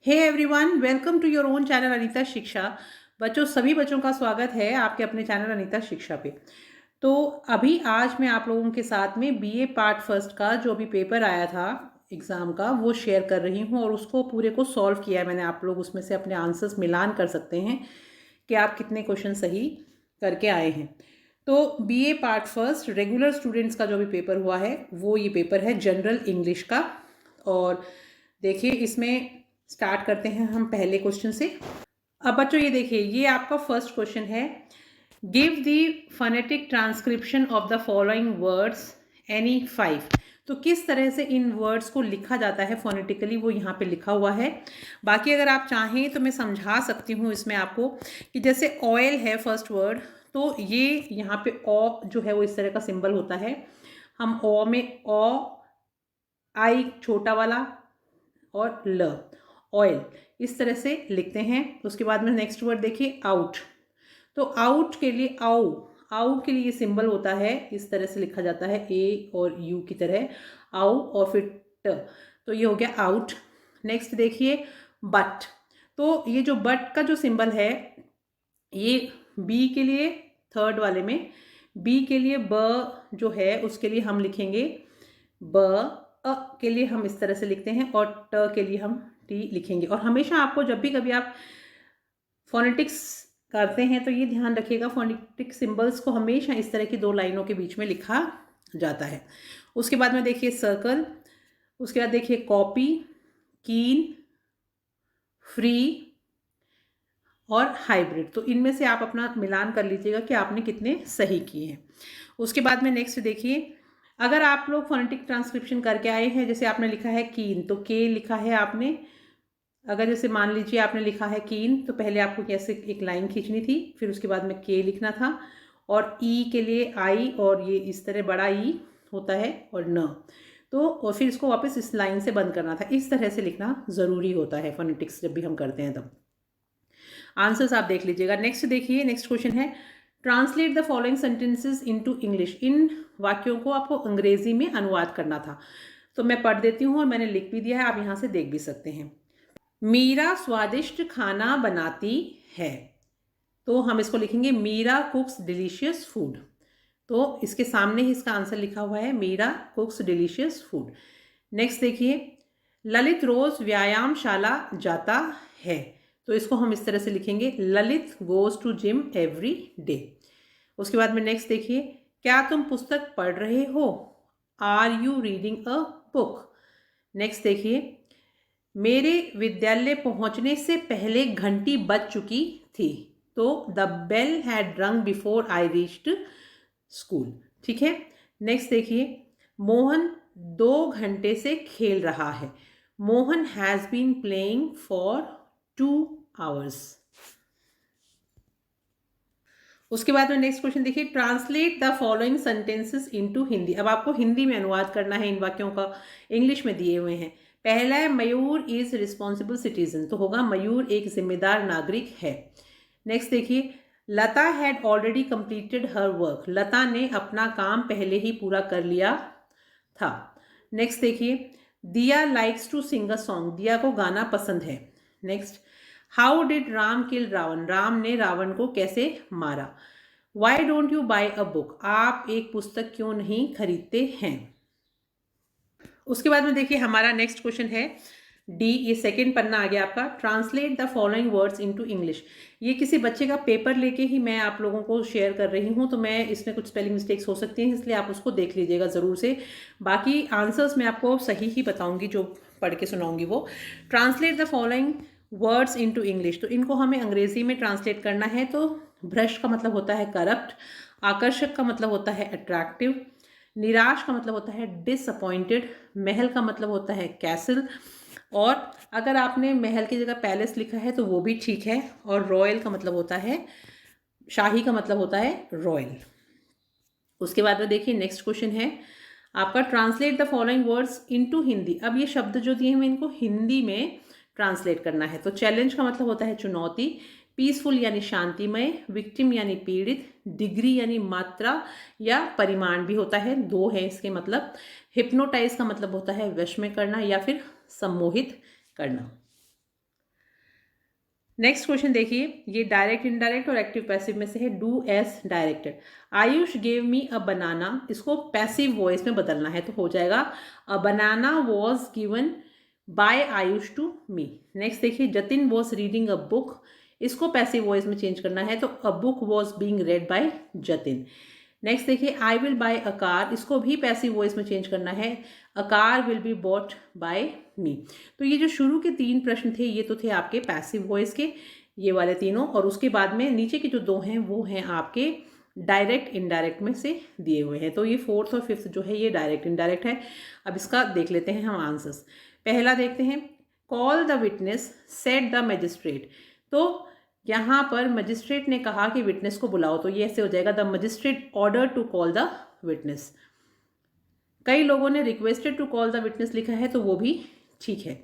Hey everyone, welcome to your own channel Anita Shiksha. बच्चों, सभी बच्चों का स्वागत है आपके अपने चैनल अनीता शिक्षा पे। तो अभी आज मैं आप लोगों के साथ में बीए पार्ट फर्स्ट का जो अभी पेपर आया था एग्ज़ाम का, वो शेयर कर रही हूँ और उसको पूरे को सॉल्व किया है मैंने। आप लोग उसमें से अपने आंसर्स मिलान कर सकते हैं कि आप कितने क्वेश्चन सही करके आए हैं। तो BA part first regular students का जो भी पेपर हुआ है वो ये पेपर है जनरल इंग्लिश का। और देखिए, इसमें स्टार्ट करते हैं हम पहले क्वेश्चन से। अब बच्चों ये देखिए, ये आपका फर्स्ट क्वेश्चन है। Give the phonetic transcription of the following words any 5। तो किस तरह से इन वर्ड्स को लिखा जाता है फोनेटिकली, वो यहाँ पे लिखा हुआ है। बाकी अगर आप चाहें तो मैं समझा सकती हूँ इसमें आपको कि जैसे ऑयल है फर्स्ट वर्ड, तो ये यहाँ पे ओ जो है वो इस तरह का सिंबल होता है। हम ओ में ओ, आई छोटा वाला और ल, ऑयल, इस तरह से लिखते हैं। उसके बाद में नेक्स्ट वर्ड देखिए आउट। तो आउट के लिए आउट के लिए ये सिंबल होता है, इस तरह से लिखा जाता है ए और यू की तरह, आउ और फिर ट। तो ये हो गया आउट। नेक्स्ट देखिए बट। तो ये जो बट का जो सिंबल है, ये बी के लिए, थर्ड वाले में बी के लिए ब जो है उसके लिए हम लिखेंगे ब। अ के लिए हम इस तरह से लिखते हैं और ट के लिए हम टी लिखेंगे। और हमेशा आपको जब भी कभी आप फोनेटिक्स करते हैं तो ये ध्यान रखिएगा, फोनेटिक सिंबल्स को हमेशा इस तरह की दो लाइनों के बीच में लिखा जाता है। उसके बाद में देखिए सर्कल। उसके बाद देखिए कॉपी, कीन, फ्री और हाइब्रिड। तो इनमें से आप अपना मिलान कर लीजिएगा कि आपने कितने सही किए हैं। उसके बाद में नेक्स्ट देखिए, अगर आप लोग फोनेटिक ट्रांसक्रिप्शन करके आए हैं, जैसे आपने लिखा है कीन, तो के लिखा है आपने। अगर जैसे मान लीजिए आपने लिखा है कीन, तो पहले आपको कैसे एक लाइन खींचनी थी, फिर उसके बाद में के लिखना था, और ई के लिए आई, और ये इस तरह बड़ा ई होता है, और न, तो और फिर इसको वापस इस लाइन से बंद करना था। इस तरह से लिखना ज़रूरी होता है फोनेटिक्स जब भी हम करते हैं तब। आंसर्स आप देख लीजिएगा। नेक्स्ट देखिए, नेक्स्ट क्वेश्चन है translate the following sentences into English. इन वाक्यों को आपको अंग्रेजी में अनुवाद करना था। तो मैं पढ़ देती हूँ और मैंने लिख भी दिया है, आप यहाँ से देख भी सकते हैं। मीरा स्वादिष्ट खाना बनाती है। तो हम इसको लिखेंगे मीरा कुक्स डिलीशियस फूड। तो इसके सामने ही इसका आंसर लिखा हुआ है, Meera cooks delicious food. Next देखिए, ललित रोज व्यायामशाला जाता है। तो इसको हम इस तरह से लिखेंगे, Lalit goes to gym every day. उसके बाद में नेक्स्ट देखिए, क्या तुम पुस्तक पढ़ रहे हो? Are you reading a book? Next देखिए, मेरे विद्यालय पहुंचने से पहले घंटी बज चुकी थी। तो द बेल हैड रंग बिफोर आई रीच्ड स्कूल। ठीक है। नेक्स्ट देखिए, मोहन 2 घंटे से खेल रहा है। Mohan has been playing for 2 hours। उसके बाद में नेक्स्ट क्वेश्चन देखिए, translate the following sentences into Hindi. अब आपको हिंदी में अनुवाद करना है इन वाक्यों का, इंग्लिश में दिए हुए हैं। पहला है मयूर इज रिस्पॉन्सिबल सिटीजन, तो होगा मयूर एक जिम्मेदार नागरिक है। नेक्स्ट देखिए, Lata had already completed her work. Lata ने अपना काम पहले ही पूरा कर लिया था। नेक्स्ट देखिए, Diya likes to sing a song. Diya को गाना पसंद है। Next, how did Ram kill Ravan. Ram ने रावण को कैसे मारा। Why don't you buy a book. आप एक पुस्तक क्यों नहीं खरीदते हैं। उसके बाद में देखिए, हमारा नेक्स्ट क्वेश्चन है डी, ये सेकेंड पन्ना आ गया आपका। Translate the following words into English. ये किसी बच्चे का पेपर लेके ही मैं आप लोगों को शेयर कर रही हूँ, तो मैं इसमें कुछ स्पेलिंग मिस्टेक्स हो सकती हैं, इसलिए आप उसको देख लीजिएगा ज़रूर से। बाकी आंसर्स मैं आपको सही ही बताऊँगी, जो पढ़ के सुनाऊँगी वो। Translate the following words into English. तो इनको हमें अंग्रेजी में ट्रांसलेट करना है। तो भ्रष्ट का मतलब होता है करप्ट, आकर्षक का मतलब होता है अट्रैक्टिव, निराश का मतलब होता है डिसअपॉइंटेड, महल का मतलब होता है कैसल, और अगर आपने महल की जगह पैलेस लिखा है तो वो भी ठीक है, और रॉयल का मतलब होता है, शाही का मतलब होता है रॉयल। उसके बाद में देखिए, नेक्स्ट क्वेश्चन है आपका, translate the following words into Hindi. अब ये शब्द जो दिए हुए इनको हिंदी में ट्रांसलेट करना है। तो चैलेंज का मतलब होता है चुनौती, पीसफुल यानी शांतिमय, विक्टिम यानी पीड़ित, डिग्री यानी मात्रा या परिमाण भी होता है, 2 है इसके मतलब। हिप्नोटाइज का मतलब होता है वश में करना या फिर सम्मोहित करना। नेक्स्ट क्वेश्चन देखिए, ये डायरेक्ट इनडायरेक्ट और एक्टिव पैसिव में से है। Do as directed. Ayush gave me a banana, इसको पैसिव वॉइस में बदलना है तो हो जाएगा a banana was given by Ayush to me. Next देखिए, Jatin was reading a book, इसको पैसिव वॉइस में चेंज करना है तो a book was being read by Jatin. Next देखिए, I will buy a car, इसको भी पैसिव वॉइस में चेंज करना है, a car will be bought by me. तो ये जो शुरू के 3 प्रश्न थे ये तो थे आपके पैसिव वॉइस के, ये वाले तीनों, और उसके बाद में नीचे के जो 2 हैं वो हैं आपके डायरेक्ट इनडायरेक्ट में से दिए हुए हैं। तो ये 4th और 5th जो है ये डायरेक्ट इनडायरेक्ट है। अब इसका देख लेते हैं हम आंसर्स। पहला देखते हैं, call the witness said the magistrate. तो यहाँ पर मजिस्ट्रेट ने कहा कि विटनेस को बुलाओ, तो ये ऐसे हो जाएगा, the magistrate order to call the witness. कई लोगों ने requested to call the witness लिखा है तो वो भी ठीक है।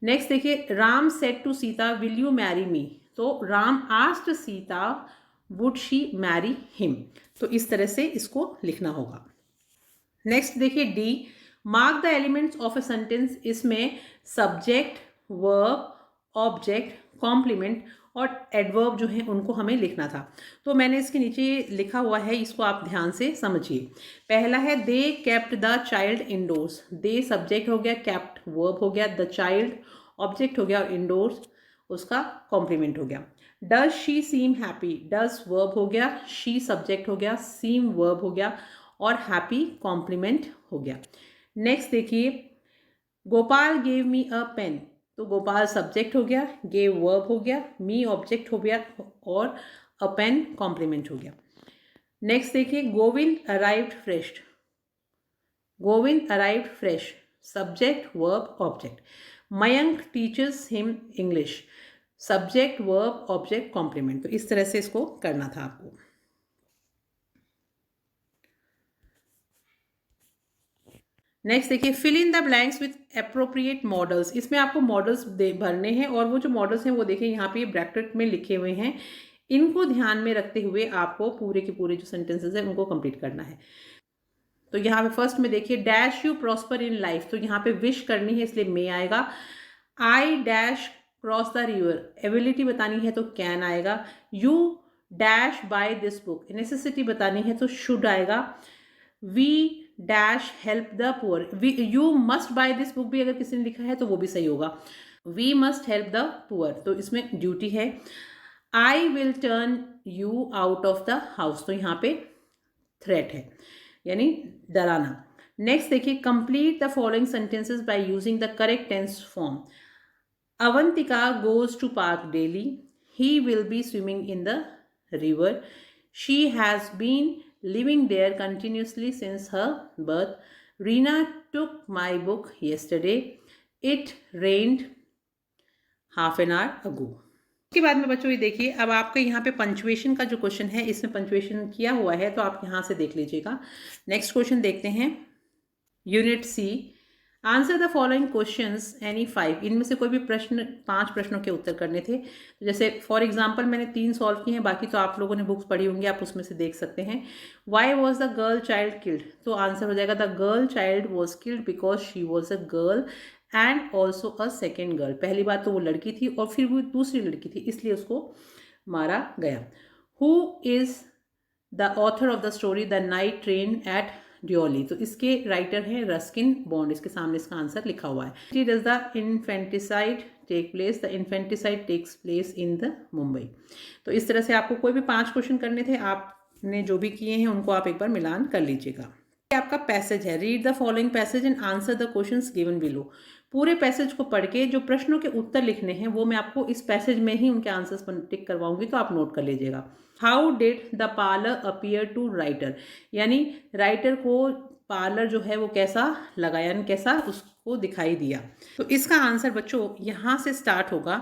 नेक्स्ट देखिए, Ram said to Sita will you marry me, तो Ram asked Sita would she marry him, तो इस तरह से इसको लिखना होगा। नेक्स्ट देखिए, D mark the elements of a sentence, इसमें सब्जेक्ट, वर्ब, ऑब्जेक्ट, कॉम्प्लीमेंट और एडवर्ब जो है उनको हमें लिखना था। तो मैंने इसके नीचे लिखा हुआ है, इसको आप ध्यान से समझिए। पहला है, they kept the child indoors. They subject हो गया, केप्ट वर्ब हो गया, द चाइल्ड ऑब्जेक्ट हो गया और इंडोर्स उसका कॉम्प्लीमेंट हो गया। Does she seem happy, does verb हो गया, शी सब्जेक्ट हो गया, सीम वर्ब हो गया और हैप्पी कॉम्प्लीमेंट हो गया। नेक्स्ट देखिए, गोपाल गेव मी अ पेन, तो गोपाल सब्जेक्ट हो गया, गेव वर्ब हो गया, मी ऑब्जेक्ट हो गया और अ पेन कॉम्प्लीमेंट हो गया। नेक्स्ट देखिए, Govind arrived fresh, Govind arrived fresh, subject verb object. Mayank teachers him English, subject verb object complement. तो इस तरह से इसको करना था आपको। नेक्स्ट देखिए, fill in the blanks with appropriate modals, इसमें आपको मॉडल्स भरने हैं और वो जो मॉडल्स हैं वो देखिए यहाँ पे ब्रैकेट में लिखे हुए हैं, इनको ध्यान में रखते हुए आपको पूरे के पूरे जो सेंटेंसेस हैं उनको कंप्लीट करना है। तो यहाँ पे फर्स्ट में देखिए, dash you prosper in life, तो यहाँ पे विश करनी है इसलिए मे आएगा। I dash cross the river, ability बतानी है तो कैन आएगा। You dash buy this book, necessity बतानी है तो शुड आएगा। We dash help the poor, you must buy this book भी अगर किसी ने लिखा है तो वो भी सही होगा। We must help the poor, तो इसमें ड्यूटी है। I will turn you out of the house, तो यहाँ पे थ्रेट है यानी डराना। नेक्स्ट देखिए, complete the following sentences by using the correct tense form. Avantika goes to park daily. He will be swimming in the river. She has been living there continuously since her birth. Reena took my book yesterday. It rained half an hour ago. उसके बाद में बच्चों ये देखिए, अब आपके यहाँ पे पंचुएशन का जो क्वेश्चन है इसमें पंचुएशन किया हुआ है तो आप यहाँ से देख लीजिएगा। नेक्स्ट क्वेश्चन देखते हैं, unit C, answer the following questions any 5, इनमें से कोई भी प्रश्न 5 प्रश्नों के उत्तर करने थे। तो जैसे फॉर एग्जांपल मैंने 3 सॉल्व किए हैं, बाकी तो आप लोगों ने बुक्स पढ़ी होंगी, आप उसमें से देख सकते हैं। Why was the girl child killed, तो आंसर हो जाएगा the girl child was killed because she was a girl and also a second girl, पहली बात तो वो लड़की थी और फिर वो दूसरी लड़की थी इसलिए उसको मारा गया। Who is the author of the story the night train at Deoli, तो इसके राइटर हैं रस्किन बॉन्ड, इसके सामने इसका आंसर लिखा हुआ है। Does the infanticide take place, the infanticide takes place in the Mumbai. तो इस तरह से आपको कोई भी 5 क्वेश्चन करने थे, आपने जो भी किए हैं उनको आप एक बार मिलान कर लीजिएगा। आपका पैसेज है, read the following passage and answer the questions given below. पूरे पैसेज को पढ़ के जो प्रश्नों के उत्तर लिखने हैं वो मैं आपको इस पैसेज में ही उनके आंसर्स पर टिक करवाऊंगी, तो आप नोट कर लीजिएगा। How did the parlour appear to writer, यानी राइटर को पार्लर जो है वो कैसा लगा, यानी कैसा उसको दिखाई दिया। तो इसका आंसर बच्चों यहाँ से स्टार्ट होगा,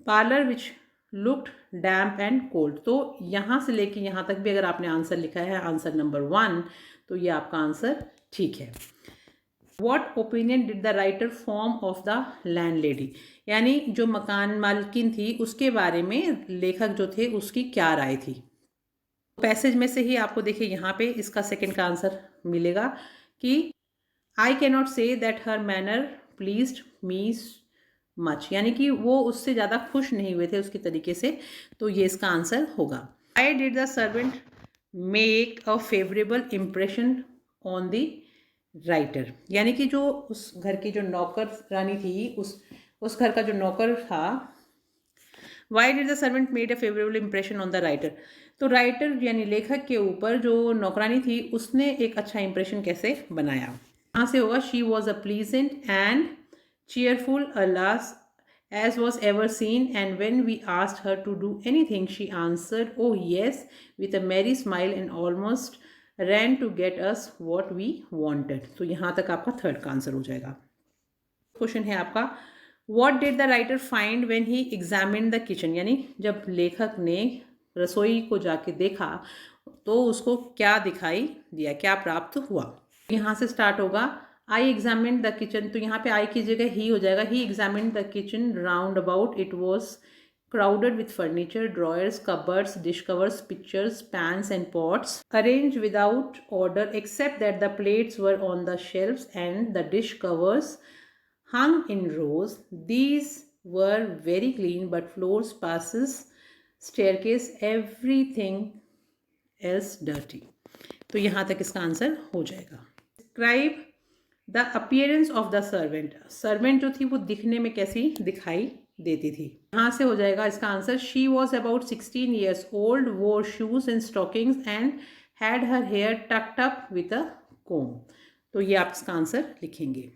parlour which looked damp and cold, तो यहाँ से लेके यहाँ तक भी अगर आपने आंसर लिखा है आंसर नंबर 1 तो ये आपका आंसर ठीक है। What opinion did the writer form of the landlady, यानी जो मकान मालकिन थी उसके बारे में लेखक जो थे उसकी क्या राय थी। पैसेज में से ही आपको देखिए यहाँ पे इसका सेकंड का आंसर मिलेगा कि I cannot say that her manner pleased me much, यानी कि वो उससे ज़्यादा खुश नहीं हुए थे उसके तरीके से। तो ये इसका आंसर होगा। Why did the servant make a favourable impression on the writer, यानी कि जो उस घर की जो नौकर रानी थी, उस घर का जो नौकर था, why did the servant made a favourable impression on the writer, तो राइटर यानी लेखक के ऊपर जो नौकरानी थी उसने एक अच्छा इंप्रेशन कैसे बनाया। यहाँ से होगा she was a pleasant and cheerful alas as was ever seen, and when we asked her to do anything she answered oh yes with a merry smile and almost ran to get us what we wanted। तो यहाँ तक आपका third का answer हो जाएगा। Question है आपका what did the writer find when he examined the kitchen, यानी जब लेखक ने रसोई को जाके देखा तो उसको क्या दिखाई दिया, क्या प्राप्त हुआ। यहाँ से स्टार्ट होगा आई एग्जामिन द किचन, तो यहाँ पे आई की जगह ही हो जाएगा। He examine the kitchen round about it was crowded with furniture, drawers, cupboards, dish covers, pictures, pans and pots, arranged without order except that the plates were on the shelves and the dish covers hung in rows. These were very clean, but floors, passes, staircase, everything else dirty। तो यहाँ तक इसका answer हो जाएगा। Describe the appearance of the servant, servant जो थी वो दिखने में कैसी दिखाई देती थी। यहाँ से हो जाएगा इसका answer she was about 16 years old, wore shoes and stockings and had her hair tucked up with a comb. तो ये आप इसका आंसर लिखेंगे।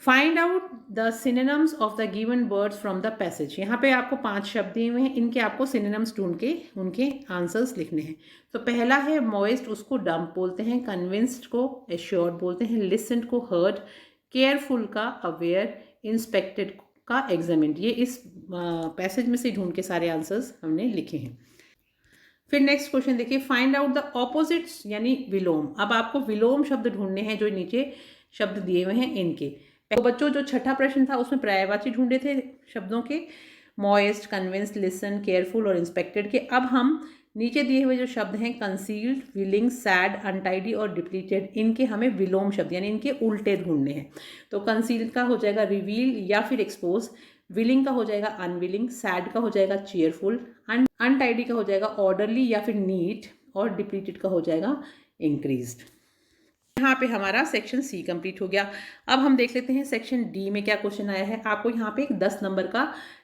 Find out the synonyms of the given words from the passage, यहाँ पे आपको 5 शब्द दिए हुए हैं, इनके आपको सिनोनिम्स ढूंढ के उनके आंसर्स लिखने हैं। तो पहला है मॉइस्ट, उसको डम्प बोलते हैं, कन्विंस्ड को एश्योर्ड बोलते हैं, लिसन्ड को हर्ड, केयरफुल का अवेयर, इंस्पेक्टेड का एग्जामिन्ड। ये इस पैसेज में से ढूंढ के सारे आंसर्स हमने लिखे हैं। फिर नेक्स्ट क्वेश्चन देखिए, फाइंड आउट द ऑपोजिट्स यानी विलोम। अब आपको विलोम शब्द ढूंढने हैं जो नीचे शब्द दिए हुए हैं इनके। तो बच्चों जो छठा प्रश्न था उसमें पर्यायवाची ढूंढे थे शब्दों के, मॉइस्ट, कन्विंस्ड, लिसन, केयरफुल और इंस्पेक्टेड के। अब हम नीचे दिए हुए जो शब्द हैं कंसील्ड, विलिंग, सैड, अनटाइडी और डिप्लीटेड, इनके हमें विलोम शब्द यानी इनके उल्टे ढूंढने हैं। तो कंसील्ड का हो जाएगा रिवील या फिर एक्सपोज, विलिंग का हो जाएगा अनविलिंग, सैड का हो जाएगा चीयरफुल, अनटाइडी का हो जाएगा ऑर्डरली या फिर नीट, और डिप्लीटेड का हो जाएगा इंक्रीज्ड। यहाँ पे हमारा सेक्शन सी कंप्लीट हो गया। अब हम देख लेते हैं सेक्शन डी में क्या क्वेश्चन आया है। आपको यहाँ पे एक 10 नंबर का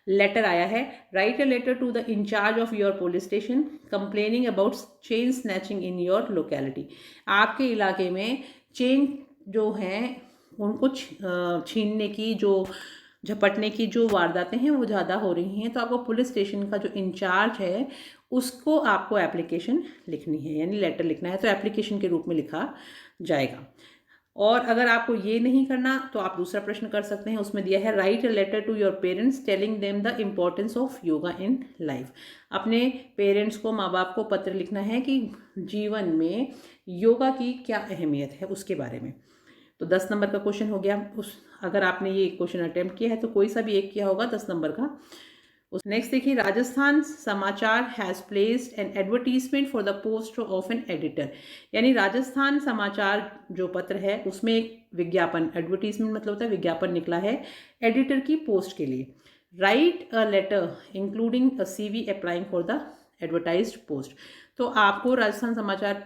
लेटर आया है। Write a letter to the incharge of your police station complaining about chain snatching in your locality. आपके इलाके में चेन जो हैं उनको छीनने की, जो झपटने की जो वारदातें हैं वो ज़्यादा हो रही हैं। तो आपको पुलिस स्टेशन का जो इंचार्ज है उसको आपको एप्लीकेशन लिखनी है, यानी लेटर लिखना है। तो एप्लीकेशन के रूप में लिखा जाएगा। और अगर आपको ये नहीं करना तो आप दूसरा प्रश्न कर सकते हैं, उसमें दिया है write a letter to your parents telling them the importance of yoga in life. अपने पेरेंट्स को, माँ बाप को पत्र लिखना है कि जीवन में योगा की क्या अहमियत है उसके बारे में। तो 10 नंबर का क्वेश्चन हो गया। अगर आपने ये क्वेश्चन अटेम्प्ट किया है तो कोई सा भी एक किया होगा 10 नंबर का। नेक्स्ट देखिए, राजस्थान समाचार has placed N advertisement for the post of an editor, यानी राजस्थान समाचार जो पत्र है उसमें एक विज्ञापन, एडवर्टीजमेंट मतलब होता है विज्ञापन, निकला है एडिटर की पोस्ट के लिए। Write a letter including a CV applying for the advertised post. तो आपको राजस्थान समाचार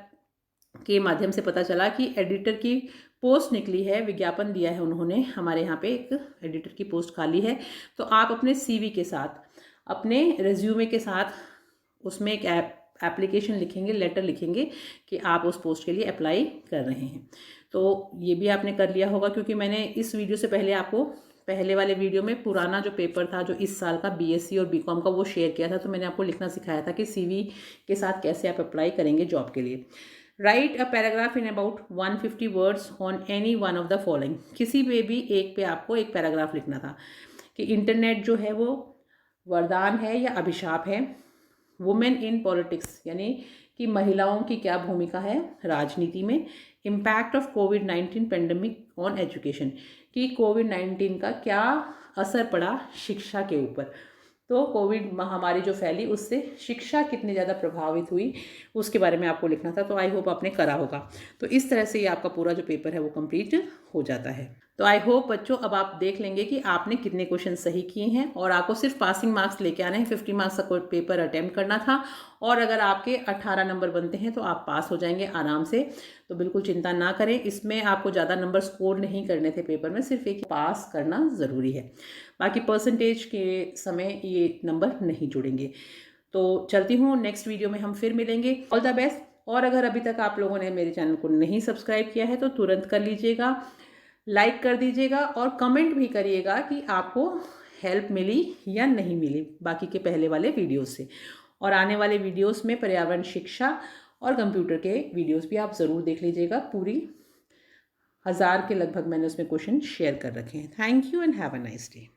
के माध्यम से पता चला कि एडिटर की पोस्ट निकली है, विज्ञापन दिया है उन्होंने, हमारे यहाँ पे एक एडिटर की पोस्ट खाली है। तो आप अपने CV के साथ, अपने रेज्यूमे के साथ उसमें एक एप्लीकेशन लिखेंगे, लेटर लिखेंगे कि आप उस पोस्ट के लिए अप्लाई कर रहे हैं। तो ये भी आपने कर लिया होगा, क्योंकि मैंने इस वीडियो से पहले आपको पहले वाले वीडियो में पुराना जो पेपर था जो इस साल का BSc और BCom का वो शेयर किया था। तो मैंने आपको लिखना सिखाया था कि CV के साथ कैसे आप अप्लाई करेंगे जॉब के लिए। Write a paragraph in about 150 words on any one of the following. किसी पे भी एक पे आपको एक पैराग्राफ लिखना था कि इंटरनेट जो है वो वरदान है या अभिशाप है। वुमेन इन पॉलिटिक्स, यानी कि महिलाओं की क्या भूमिका है राजनीति में। Impact of covid pandemic on education, कि कोविड-19 का क्या असर पड़ा शिक्षा के ऊपर। तो कोविड महामारी जो फैली उससे शिक्षा कितनी ज़्यादा प्रभावित हुई उसके बारे में आपको लिखना था। तो आई होप आपने करा होगा। तो इस तरह से ये आपका पूरा जो पेपर है वो कंप्लीट हो जाता है। तो आई होप बच्चों अब आप देख लेंगे कि आपने कितने क्वेश्चन सही किए हैं और आपको सिर्फ पासिंग मार्क्स लेके आने हैं। 50 मार्क्स का पेपर अटेम्प्ट करना था और अगर आपके 18 नंबर बनते हैं तो आप पास हो जाएंगे आराम से। तो बिल्कुल चिंता ना करें, इसमें आपको ज़्यादा नंबर स्कोर नहीं करने थे पेपर में, सिर्फ एक पास करना ज़रूरी है। बाकी परसेंटेज के समय ये नंबर नहीं जुड़ेंगे। तो चलती हूँ, नेक्स्ट वीडियो में हम फिर मिलेंगे। All the best. और अगर अभी तक आप लोगों ने मेरे चैनल को नहीं सब्सक्राइब किया है तो तुरंत कर लीजिएगा, लाइक कर दीजिएगा और कमेंट भी करिएगा कि आपको हेल्प मिली या नहीं मिली बाकी के पहले वाले वीडियोस से। और आने वाले वीडियोस में पर्यावरण शिक्षा और कंप्यूटर के वीडियोस भी आप ज़रूर देख लीजिएगा। पूरी 1000 के लगभग मैंने उसमें क्वेश्चन शेयर कर रखे हैं। Thank you and have a nice day.